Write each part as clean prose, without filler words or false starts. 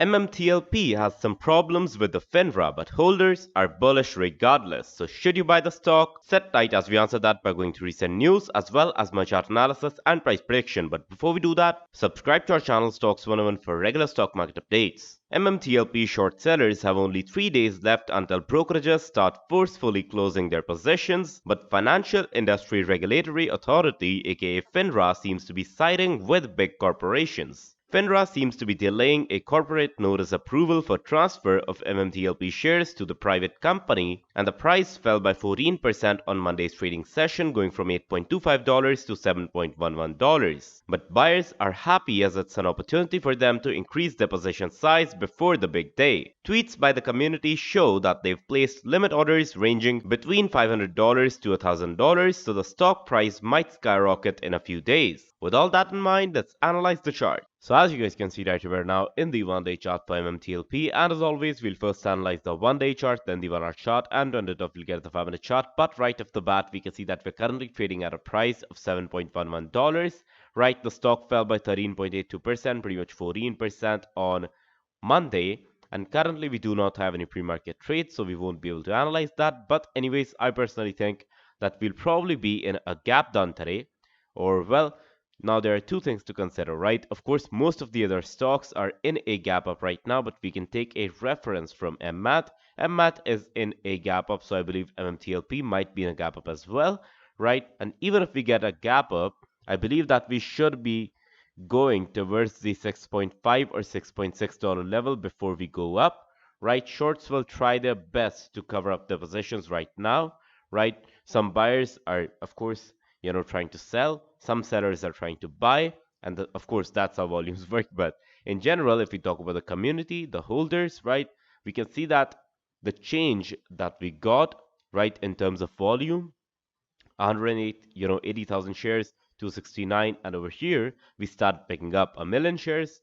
MMTLP has some problems with the FINRA, but holders are bullish regardless. So should you buy the stock? Sit tight as we answer that by going to recent news as well as my chart analysis and price prediction. But before we do that, subscribe to our channel Stocks 101 for regular stock market updates. MMTLP short sellers have only 3 days left until brokerages start forcefully closing their positions, but Financial Industry Regulatory Authority aka FINRA seems to be siding with big corporations. FINRA seems to be delaying a corporate notice approval for transfer of MMTLP shares to the private company, and the price fell by 14% on Monday's trading session, going from $8.25 to $7.11. But buyers are happy as it's an opportunity for them to increase their position size before the big day. Tweets by the community show that they've placed limit orders ranging between $500 to $1,000, so the stock price might skyrocket in a few days. With all that in mind, let's analyze the chart. So as you guys can see right here, now in the 1-day chart for MMTLP, and as always, we'll first analyze the 1-day chart, then the 1-hour chart, and on the top we'll get the 5-minute chart. But right off the bat, we can see that we're currently trading at a price of $7.11. Right, the stock fell by 13.82%, pretty much 14% on Monday. And currently we do not have any pre-market trades, so we won't be able to analyze that. But anyways, I personally think that we'll probably be in a gap down today, or well, now there are two things to consider, right? Of course, most of the other stocks are in a gap up right now, but we can take a reference from MMAT. MMAT is in a gap up, so I believe MMTLP might be in a gap up as well, right? And even if we get a gap up, I believe that we should be going towards the 6.5 or $6.6 level before we go up, right? Shorts will try their best to cover up their positions right now, right? Some buyers are, of course, trying to sell. Some sellers are trying to buy, and of course, that's how volumes work. But in general, if we talk about the community, the holders, right, we can see that the change that we got, right, in terms of volume, 108, 80,000 shares, 269, and over here we start picking up a million shares,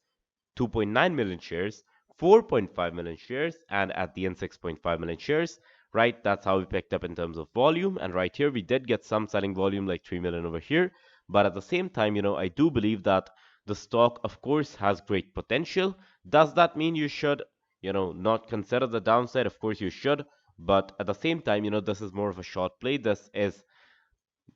2.9 million shares, 4.5 million shares, and at the end 6.5 million shares. Right, that's how we picked up in terms of volume. And right here we did get some selling volume like 3 million over here, but at the same time, I do believe that the stock of course has great potential. Does that mean you should not consider the downside? Of course you should, but at the same time, this is more of a short play. This is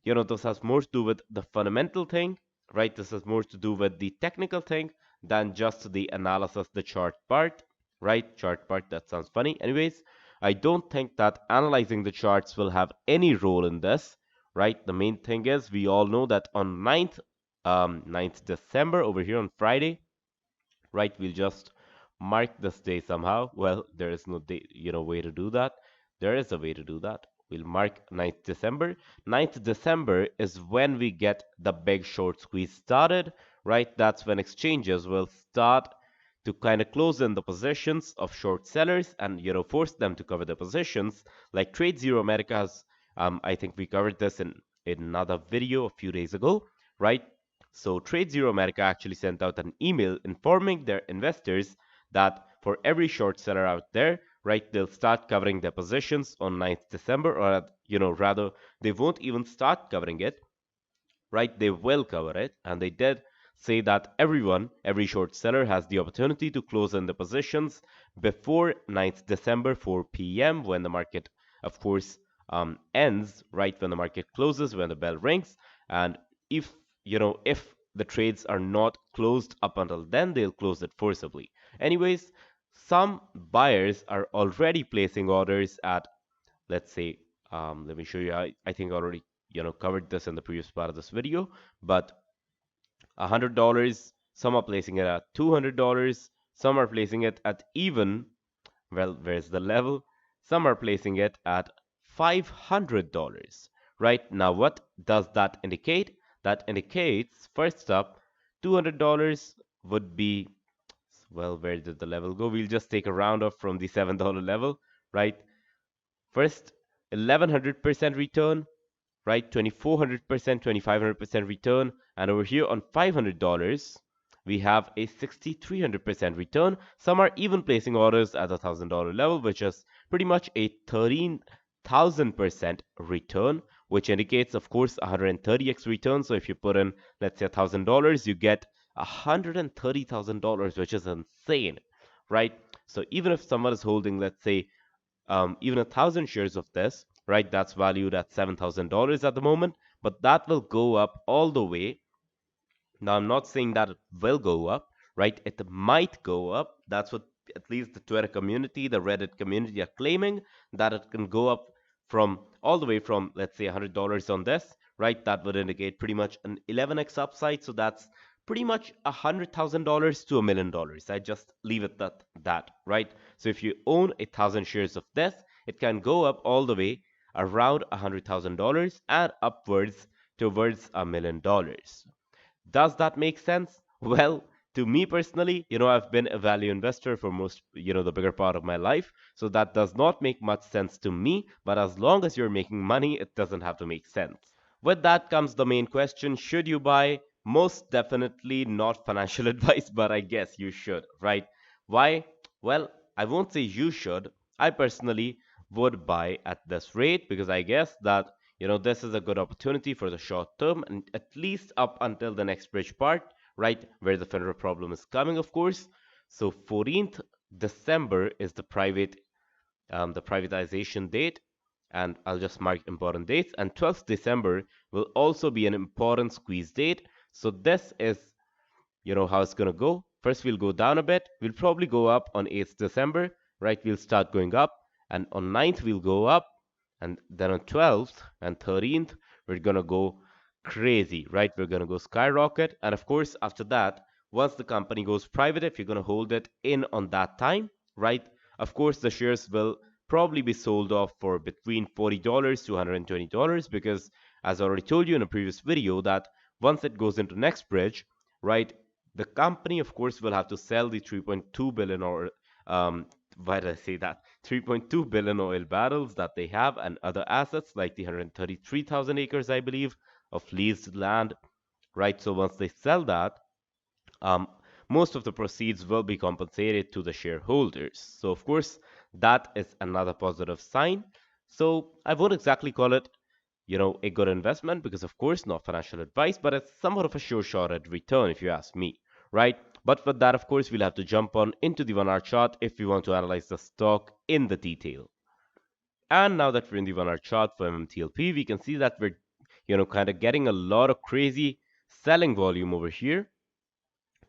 this has more to do with the fundamental thing, right? This has more to do with the technical thing than just the analysis, the chart part, right? Chart part, that sounds funny. Anyways, I don't think that analyzing the charts will have any role in this, right? The main thing is we all know that on 9th December over here on Friday, right? We'll just mark this day somehow. Well, there is no day, way to do that. There is a way to do that. We'll mark 9th December. 9th December is when we get the big short squeeze started, right? That's when exchanges will start to kind of close in the positions of short sellers and force them to cover their positions. Like Trade Zero America has, I think we covered this in another video a few days ago, right? So Trade Zero America actually sent out an email informing their investors that for every short seller out there, right, they'll start covering their positions on 9th December, or rather they won't even start covering it, right? They will cover it, and they did say that every short seller has the opportunity to close in the positions before 9th December 4 p.m. when the market, of course, ends, right? When the market closes, when the bell rings. And if the trades are not closed up until then, they'll close it forcibly. Anyways, some buyers are already placing orders at, let's say, let me show you. I think I already covered this in the previous part of this video, but $100, some are placing it at $200, some are placing it at even, well, where's the level? Some are placing it at $500. Right now, what does that indicate? That indicates, first up, $200 would be, well, where did the level go? We'll just take a round off from the $7 level, right? First, 1100% return, right? 2400%, 2500% return. And over here on $500, we have a 6300% return. Some are even placing orders at the $1000 level, which is pretty much a 13,000% return, which indicates, of course, 130x return. So if you put in, let's say, $1000, you get $130,000, which is insane, right? So even if someone is holding, let's say, even 1,000 shares of this, right, that's valued at $7,000 at the moment, but that will go up all the way. Now, I'm not saying that it will go up, right? It might go up. That's what at least the Twitter community, the Reddit community are claiming, that it can go up from all the way from, let's say, $100 on this, right? That would indicate pretty much an 11x upside. So that's pretty much $100,000 to $1 million. I just leave it at that, right? So if you own 1,000 shares of this, it can go up all the way around $100,000 and upwards towards $1 million. Does that make sense? Well, to me personally, I've been a value investor for most, the bigger part of my life. So that does not make much sense to me. But as long as you're making money, it doesn't have to make sense. With that comes the main question. Should you buy? Most definitely not financial advice, but I guess you should, right? Why? Well, I won't say you should. I personally would buy at this rate because I guess that this is a good opportunity for the short term and at least up until the next bridge part, right, where the FINRA problem is coming, of course. So 14th December is the privatization date, and I'll just mark important dates. And 12th December will also be an important squeeze date. So this is how it's going to go. First, we'll go down a bit. We'll probably go up on 8th December, right? We'll start going up. And on 9th, we'll go up. And then on 12th and 13th, we're going to go crazy, right? We're going to go skyrocket. And of course, after that, once the company goes private, if you're going to hold it in on that time, right? Of course, the shares will probably be sold off for between $40 to $120 because, as I already told you in a previous video, that once it goes into next bridge, right, the company, of course, will have to sell the 3.2 billion or why did I say that? 3.2 billion oil barrels that they have and other assets like the 133,000 acres, I believe, of leased land, right? So once they sell that, um, most of the proceeds will be compensated to the shareholders. So of course, that is another positive sign. So I won't exactly call it a good investment because, of course, not financial advice, but it's somewhat of a sure shot at return if you ask me, right? But for that, of course, we'll have to jump on into the 1 hour chart if we want to analyze the stock in the detail. And now that we're in the 1 hour chart for MMTLP, we can see that we're, kind of getting a lot of crazy selling volume over here,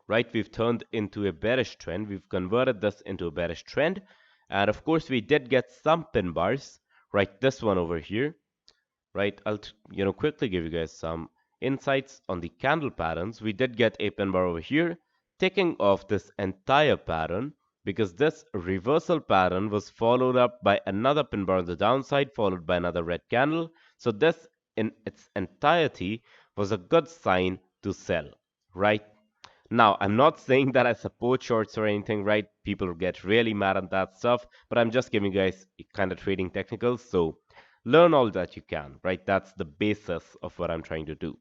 right? We've turned into a bearish trend. We've converted this into a bearish trend. And of course, we did get some pin bars, right? This one over here, right? I'll quickly give you guys some insights on the candle patterns. We did get a pin bar over here, taking off this entire pattern because this reversal pattern was followed up by another pin bar on the downside, followed by another red candle. So this in its entirety was a good sign to sell, right? Now, I'm not saying that I support shorts or anything, right? People get really mad at that stuff, but I'm just giving you guys kind of trading technicals. So learn all that you can, right? That's the basis of what I'm trying to do.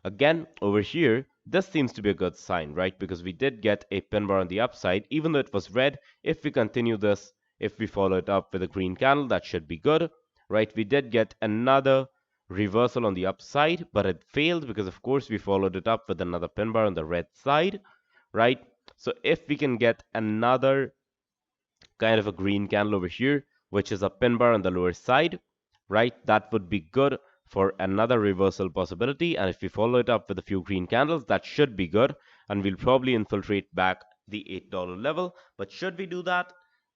Again, over here, this seems to be a good sign, right? Because we did get a pin bar on the upside, even though it was red. If we continue this, if we follow it up with a green candle, that should be good, right? We did get another reversal on the upside, but it failed because, of course, we followed it up with another pin bar on the red side, right? So if we can get another kind of a green candle over here, which is a pin bar on the lower side, right? That would be good for another reversal possibility. And if we follow it up with a few green candles, that should be good. And we'll probably infiltrate back the $8 level. But should we do that?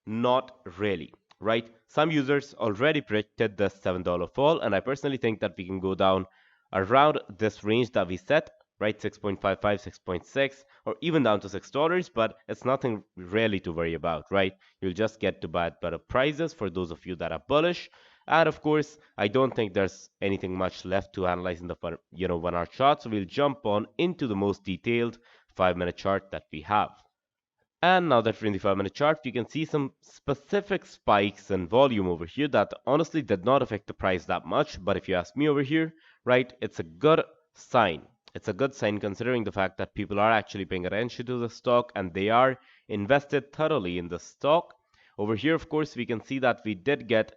Not really, right? Some users already predicted the $7 fall. And I personally think that we can go down around this range that we set, right? 6.55, 6.6, or even down to $6, but it's nothing really to worry about, right? You'll just get to buy at better prices for those of you that are bullish. And of course, I don't think there's anything much left to analyze in the 1 hour chart. So we'll jump on into the most detailed 5-minute chart that we have. And now that we're in the 5-minute chart, you can see some specific spikes and volume over here that honestly did not affect the price that much. But if you ask me over here, right, it's a good sign. It's a good sign considering the fact that people are actually paying attention to the stock and they are invested thoroughly in the stock. Over here, of course, we can see that we did get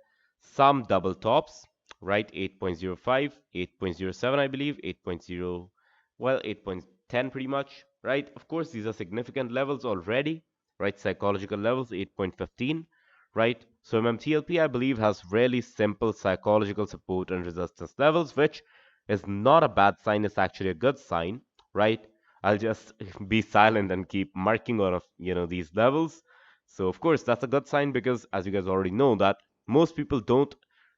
some double tops, right? 8.05, 8.07, I believe, 8.0, well, 8.10 pretty much, right? Of course, these are significant levels already, right? Psychological levels 8.15, right? So MMTLP, I believe, has really simple psychological support and resistance levels, which is not a bad sign. It's actually a good sign, right? I'll just be silent and keep marking on of these levels. So of course that's a good sign because as you guys already know that most people don't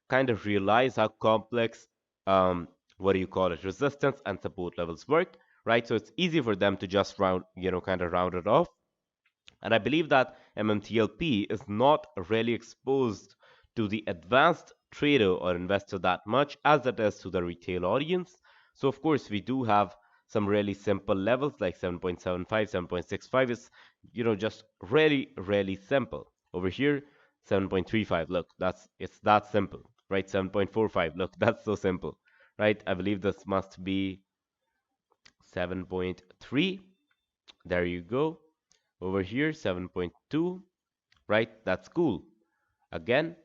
kind of realize how complex what do you call it resistance and support levels work, right? So it's easy for them to just kind of round it off. And I believe that MMTLP is not really exposed to the advanced trader or investor that much as it is to the retail audience. So, of course, we do have some really simple levels like 7.75, 7.65 is, just really, really simple. Over here, 7.35, look, it's that simple, right? 7.45, look, that's so simple, right? I believe this must be 7.3. There you go. Over here, 7.2, right? That's cool. Again,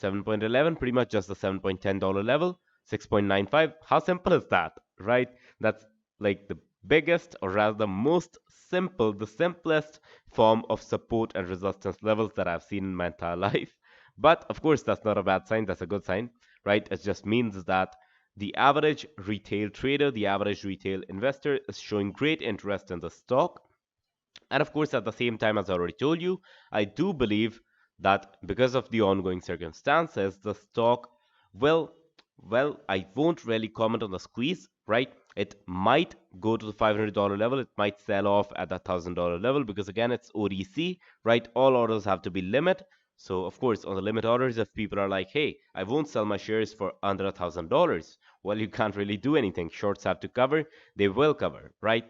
7.11, pretty much just the $7.10 level. 6.95, how simple is that, right? That's like the biggest, or rather the most simple, the simplest form of support and resistance levels that I've seen in my entire life. But of course, that's not a bad sign, that's a good sign, right? It just means that the average retail trader, the average retail investor is showing great interest in the stock. And of course, at the same time, as I already told you, I do believe that because of the ongoing circumstances, the stock will, well, I won't really comment on the squeeze, right? It might go to the $500 level. It might sell off at the $1,000 level because, again, it's ODC, right? All orders have to be limit. So, of course, on the limit orders, if people are like, hey, I won't sell my shares for under $1,000, well, you can't really do anything. Shorts have to cover, they will cover, right?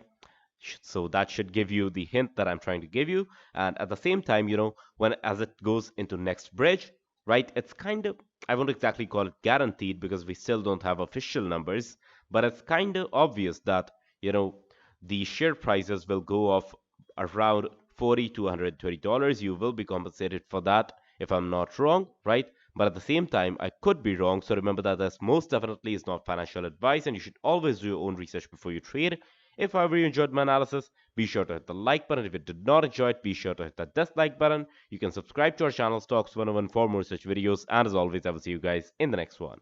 So that should give you the hint that I'm trying to give you. And at the same time, when as it goes into next bridge, right, it's kind of, I won't exactly call it guaranteed because we still don't have official numbers, but it's kind of obvious that, the share prices will go off around 40 to $120. You will be compensated for that if I'm not wrong, right? But at the same time, I could be wrong. So remember that this most definitely is not financial advice, and you should always do your own research before you trade. If however you enjoyed my analysis, be sure to hit the like button. If you did not enjoy it, be sure to hit the dislike button. You can subscribe to our channel Stocks 101 for more such videos. And as always, I will see you guys in the next one.